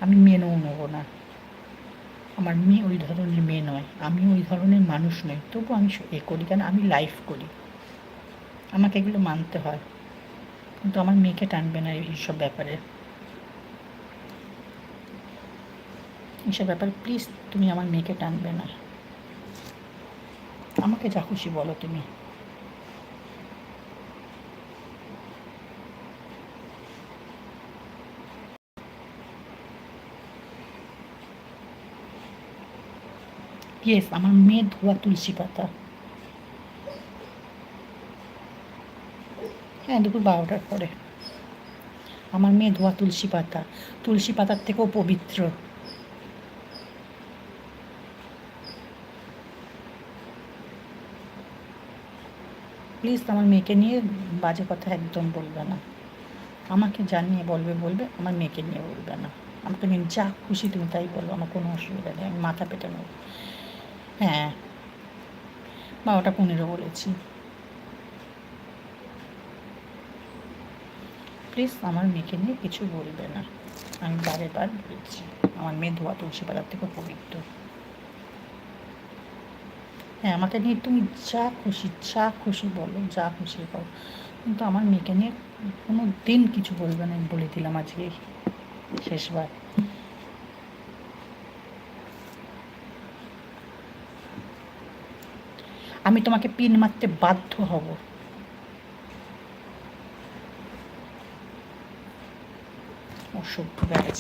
আমি মেনেও নেবো না। আমার মেয়ে ওই ধরনের মেয়ে নয়, আমি ওই ধরনের মানুষ নই, তবু আমি করি, কেন আমি লাইফ করি, আমাকে এগুলো মানতে হয়। কিন্তু আমার মেয়েকে টানবে না এইসব ব্যাপারে, এইসব ব্যাপারে প্লিজ তুমি আমার মেয়েকে টানবে না। আমাকে যা খুশি বলো তুমি। ইয়েস, আমার মেয়ে ধোয়া তুলসী পাতা। হ্যাঁ, দুপুর 12টার পরে। আমার মেয়ে ধোয়া তুলসী পাতা, তুলসী পাতার থেকেও পবিত্র। প্লিজ আমার মেয়েকে নিয়ে বাজে কথা একদম বলবে না। আমাকে জানিয়ে বলবে বলবে, আমার মেয়েকে নিয়ে বলবে না। আমাকে নিয়ে যা খুশি তুমি তাই বলো, আমার কোনো অসুবিধা নেই, আমি মাথা পেতে নেব। হ্যাঁ, 12টা 15 বলেছি। প্লিজ আমার মেয়েকে নিয়ে কিছু বলবে না, আমি বারে বার বলছি। আমার মেয়ে ধোয়া তুলসী পাতার থেকে পবিত্র। হ্যাঁ, আমাকে নিয়ে তুমি যা খুশি বলো, যা খুশি করো, কিন্তু আমার মেয়েকে নিয়ে কোনো দিন কিছু বলবে না, আমি বলে দিলাম আজকে শেষবার। আমি তোমাকে পিন মারতে বাধ্য হব। অসভ্য ব্যাপার।